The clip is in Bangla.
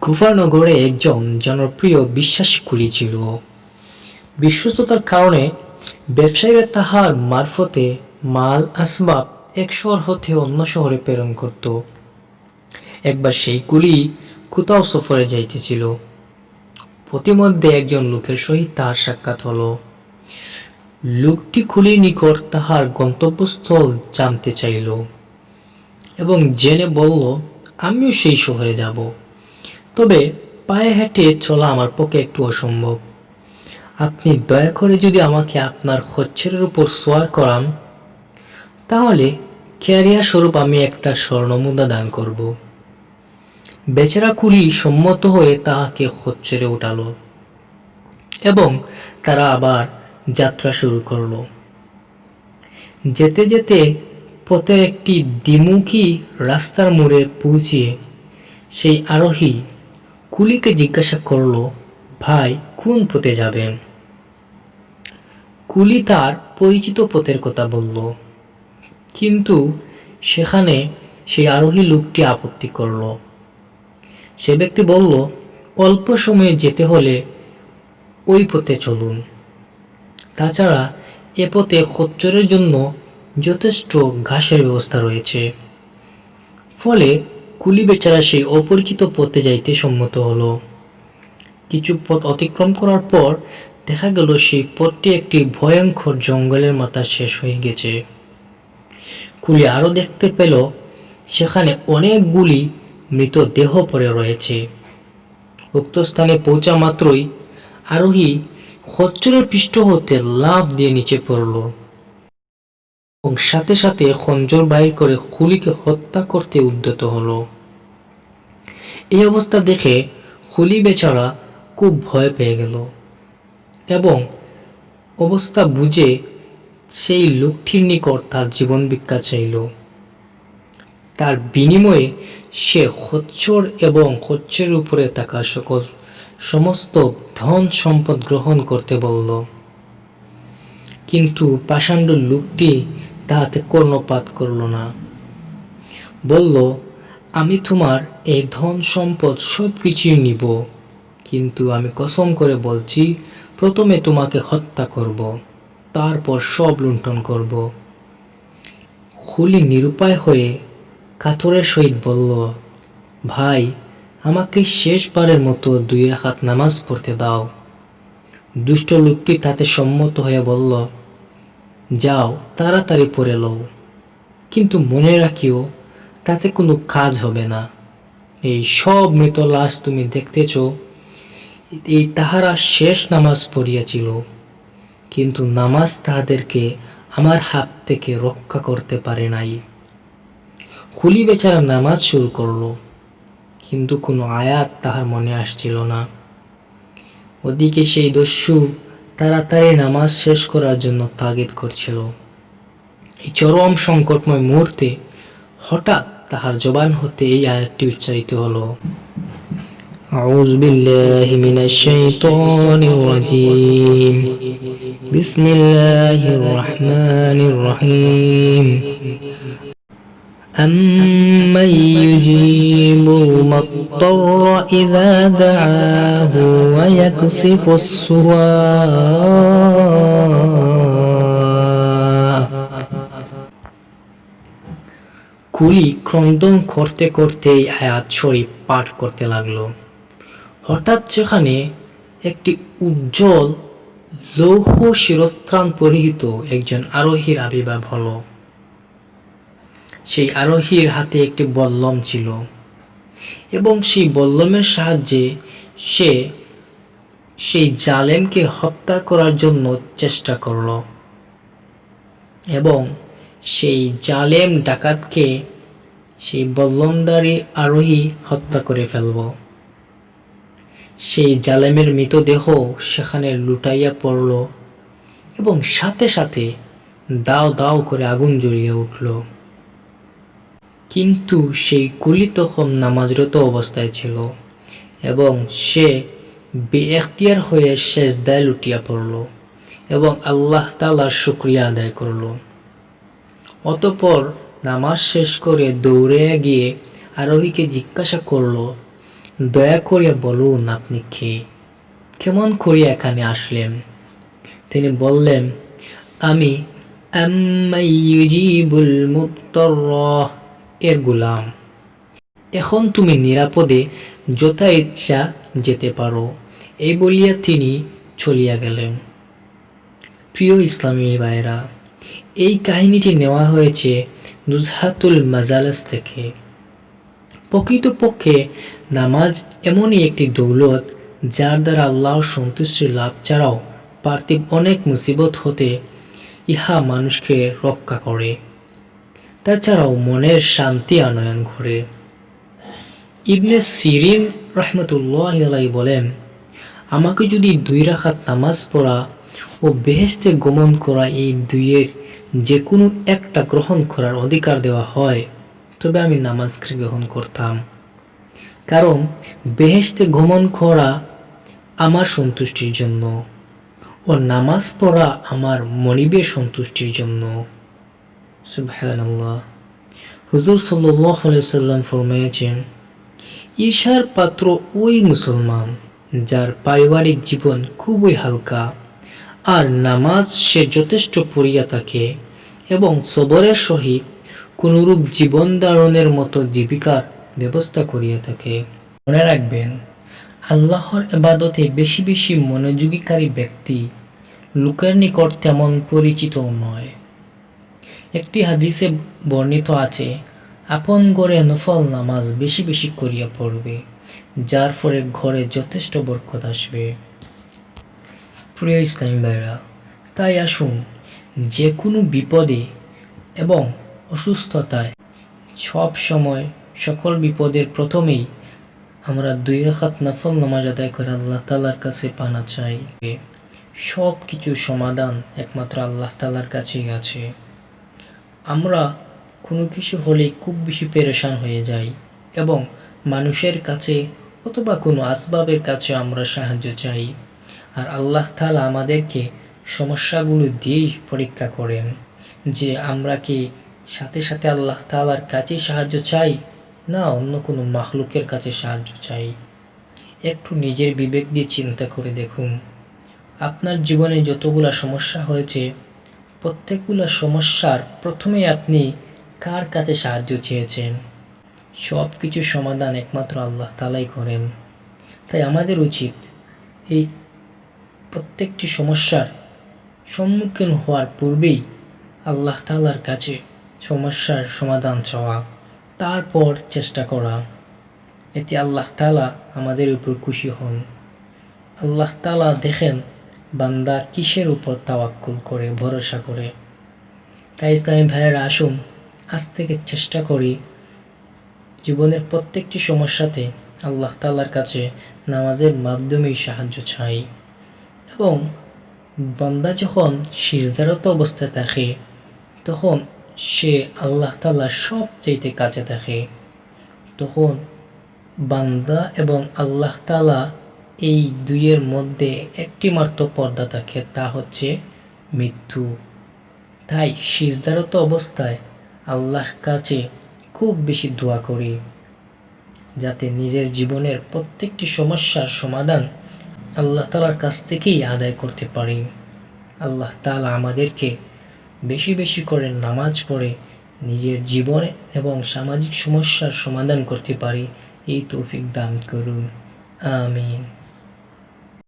কুফা নগরে একজন জনপ্রিয় বিশ্বাসী কুলি ছিল। বিশ্বস্ততার কারণে ব্যবসায়ীরা তাহার মারফতে মাল আসবাব এক শহর হতে অন্য শহরে প্রেরণ করত। একবার সেই কুলি কোথাও সফরে যাইতেছিল। পথিমধ্যে একজন লোকের সহিত তাহার সাক্ষাৎ হল। লোকটি কুলির নিকট তাহার গন্তব্যস্থল জানতে চাইল এবং জেনে বলল, আমিও সেই শহরে যাব, তবে পায়ে হেঁটে চলা আমার পক্ষে একটু অসম্ভব। আপনি দয়া করে যদি আমাকে আপনার খচ্চরের উপর সোয়ার করান, তাহলে ক্যারিয়া স্বরূপ আমি একটা স্বর্ণমুদ্রা দান করব। বেচারা কুলি সম্মত হয়ে তাহাকে খচ্চরে উঠাল এবং তারা আবার যাত্রা শুরু করল। যেতে যেতে পথের একটি দ্বিমুখী রাস্তার মোড়ে পৌঁছিয়ে সেই আরোহী কুলিকে জিজ্ঞাসা করল, ভাই, কোন পথে যাবেন? কুলি তার পরিচিত পথের কথা বলল, কিন্তু সেখানে সেই আরোহী লোকটি আপত্তি করল। সে ব্যক্তি বলল, অল্প সময়ে যেতে হলে ওই পথে চলুন। তাছাড়া এ পথে খচ্চরের জন্য যথেষ্ট ঘাসের ব্যবস্থা রয়েছে। ফলে কুলি বেচারা সেই অপরিচিত পথে যাইতে সম্মত হলো। কিছু পথ অতিক্রম করার পর দেখা গেল সেই পথটি একটি ভয়ঙ্কর জঙ্গলের মাথা শেষ হয়ে গেছে। কুলি আরো দেখতে পেল সেখানে অনেকগুলি মৃতদেহ পড়ে রয়েছে। উক্ত স্থানে পৌঁছা মাত্রই আরোহী খচ্চরের পৃষ্ঠ হতে লাফ দিয়ে নিচে পড়ল এবং সাথে সাথে খঞ্জর বাইর করে কুলিকে হত্যা করতে উদ্যত হলো। এই অবস্থা দেখে কুলি বেচারা খুব ভয় পেয়ে গেল এবং অবস্থা বুঝে সেই লোকটির নিকট তার জীবন ভিক্ষা চাইল। তার বিনিময়ে সে খচ্চর এবং খচ্চরের উপরে থাকা সমস্ত ধন সম্পদ গ্রহণ করতে বলল। কিন্তু পাষাণ্ড লোকটি তাহাতে কর্ণপাত করল না। বলল, আমি তোমার এই ধন সম্পদ সবকিছুই নিব, কিন্তু আমি কসম করে বলছি, প্রথমে তোমাকে হত্যা করব, তারপর সব লুণ্ঠন করব। কুলি নিরুপায় হয়ে কাতরের সহিত বলল, ভাই, আমাকে শেষবারের মতো 2 রাকাত নামাজ পড়তে দাও। দুষ্ট লোকটি তাতে সম্মত হয়ে বলল, যাও, তাড়াতাড়ি পড়ে লও, কিন্তু মনে রাখিও, তাতে কোনো কাজ হবে না। এই সব মৃত লাশ তুমি দেখতেছ, এই তাহারা শেষ নামাজ পড়িয়াছিল, কিন্তু নামাজ তাহাদেরকে আমার হাত থেকে রক্ষা করতে পারে নাই। কুলি বেচারা নামাজ শুরু করলো, কিন্তু কোনো আয়াত তাহার মনে আসছিল না। ওদিকে সেই দস্যু তাড়াতাড়ি নামাজ শেষ করার জন্য তাগিদ করছিল। এই চরম সংকটময় মুহূর্তে হঠাৎ তাহার জবান হতে এই আয়াতটি উচ্চারিত হলো, আউযু বিল্লাহি মিনাশ শাইতানির রাজীম, বিসমিল্লাহির রহমানির রহিম, أَمَّن يُجِيبُ الْمُضْطَرَّ إِذَا دَعَاهُ وَيَكْشِفُ السُّوءَ। কুলি ক্রন্দন করতে করতে এই আয়াত শরীফ পাঠ করতে লাগলো। হঠাৎ সেখানে একটি উজ্জ্বল লৌহ শিরস্ত্রাণ পরিহিত একজন আরোহীর আবির্ভাব হলো। সেই আরোহীর হাতে একটি বল্লম ছিল এবং সেই বল্লমের সাহায্যে সে সেই জালেমকে হত্যা করার জন্য চেষ্টা করল এবং সেই জালেম ডাকাতকে সেই বল্লমধারী আরোহী হত্যা করে ফেলব। সেই জালেমের মৃতদেহ সেখানে লুটাইয়া পড়ল এবং সাথে সাথে দাও দাও করে আগুন জ্বলিয়ে উঠল। কিন্তু সেই কুলি তখন নামাজরত অবস্থায় ছিল এবং সে বেএখতিয়ার হয়ে সেজদায় লুটিয়া পড়ল এবং আল্লাহ তাআলার শুকরিয়া আদায় করল। অতঃপর নামাজ শেষ করে দৌড়ে গিয়ে আরোহীকে জিজ্ঞাসা করল, দয়া করিয়া বলুন আপনি কে, কেমন করিয়া এখানে আসলেন? তিনি বললেন, আমি আম্মান ইউজিবুল মুত্তার এর গোলাম। এখন তুমি নিরাপদে যথা ইচ্ছা যেতে পারো। এই বলিয়া তিনি চলিয়া গেলেন। প্রিয় ইসলামী ভাইরা, এই কাহিনীটি নেওয়া হয়েছে নুজহাতুল মাজালিস থেকে। প্রকৃতপক্ষে নামাজ এমনই একটি দৌলত যার দ্বারা আল্লাহর সন্তুষ্টি লাভ ছাড়াও পার্থিব অনেক মুসিবত হতে ইহা মানুষকে রক্ষা করে, তাছাড়াও মনের শান্তি আনয়ন করে। ইবনে সিরিন রহমতুল্লাহ আলাইহি বলেন, আমাকে যদি 2 রাকাত নামাজ পড়া ও বেহেশতে গমন করা এই দুইয়ের যে কোনো একটা গ্রহণ করার অধিকার দেওয়া হয়, তবে আমি নামাজকে গ্রহণ করতাম। কারণ বেহেশতে গমন করা আমার সন্তুষ্টির জন্য ও নামাজ পড়া আমার মনিবের সন্তুষ্টির জন্য। সুবহানাল্লাহ। হুজুর সাল্লাল্লাহু আলাইহি সাল্লাম ফরমায়েছেন, ঈর্ষার পাত্র ওই মুসলমান যার পারিবারিক জীবন খুবই হালকা আর নামাজ সে যথেষ্ট পড়িয়া থাকে এবং সবরের সহিত কোনরূপ জীবন ধারণের মতো জীবিকার ব্যবস্থা করিয়া থাকে। মনে রাখবেন, আল্লাহর ইবাদতে বেশি বেশি মনোযোগীকারী ব্যক্তি লোকের নিকট তেমন পরিচিত নয়। একটি হাদিসে বর্ণিত আছে, আপন ঘরে নফল নামাজ বেশি বেশি করিয়া পড়বে, যার ফলে ঘরে যথেষ্ট বরকত আসবে। প্রিয় ইসলামী ভাইরা, তাই আসুন যে কোনো বিপদে এবং অসুস্থতায় সব সময় সকল বিপদের প্রথমেই আমরা 2 রাকাত নফল নামাজ আদায় করে আল্লাহ তাআলার কাছে পানা চাই। সব কিছুর সমাধান একমাত্র আল্লাহ তাআলার কাছেই আছে। আমরা কোনো কিছু হলেই খুব বেশি পেরেশান হয়ে যাই এবং মানুষের কাছে অথবা কোনো আসবাবের কাছে আমরা সাহায্য চাই, আর আল্লাহ তাআলা আমাদেরকে সমস্যাগুলো দিয়েই পরীক্ষা করেন যে আমরা কি সাথে সাথে আল্লাহ তাআলার কাছে সাহায্য চাই না অন্য কোনো মাখলুকের কাছে সাহায্য চাই। একটু নিজের বিবেক দিয়ে চিন্তা করে দেখুন, আপনার জীবনে যতগুলা সমস্যা হয়েছে প্রত্যেকগুলা সমস্যার প্রথমে আপনি কার কাছে সাহায্য চেয়েছেন? সব কিছুর সমাধান একমাত্র আল্লাহ তাআলাই করেন। তাই আমাদের উচিত এই প্রত্যেকটি সমস্যার সম্মুখীন হওয়ার পূর্বেই আল্লাহ তাআলার কাছে সমস্যার সমাধান চাওয়া, তারপর চেষ্টা করা। এতে আল্লাহ তাআলা আমাদের উপর খুশি হন। আল্লাহ তাআলা দেখেন বান্দা কিসের উপর তাওয়াক্কুল করে, ভরসা করে। তাই ইসলামী ভাইয়েরা, আসুন আজ থেকে চেষ্টা করি জীবনের প্রত্যেকটি সমস্যাতে আল্লাহ তাআলার কাছে নামাজের মাধ্যমেই সাহায্য চাই। এবং বান্দা যখন সিজদারত অবস্থায় থাকে তখন সে আল্লাহ তাআলার সবচাইতে কাছে থাকে। তখন বান্দা এবং আল্লাহ তাআলা এই দুইয়ের মধ্যে একটি মাত্র পর্দা থাকে, তা হচ্ছে মৃত্যু। তাই সিজদারত অবস্থায় আল্লাহর কাছে খুব বেশি দোয়া করি যাতে নিজের জীবনের প্রত্যেকটি সমস্যার সমাধান আল্লাহ তাআলার কাছ থেকেই আদায় করতে পারি। আল্লাহ তাআলা আমাদেরকে বেশি বেশি করে নামাজ পড়ে নিজের জীবনে এবং সামাজিক সমস্যার সমাধান করতে পারি, এই তৌফিক দান করুন। আমিন।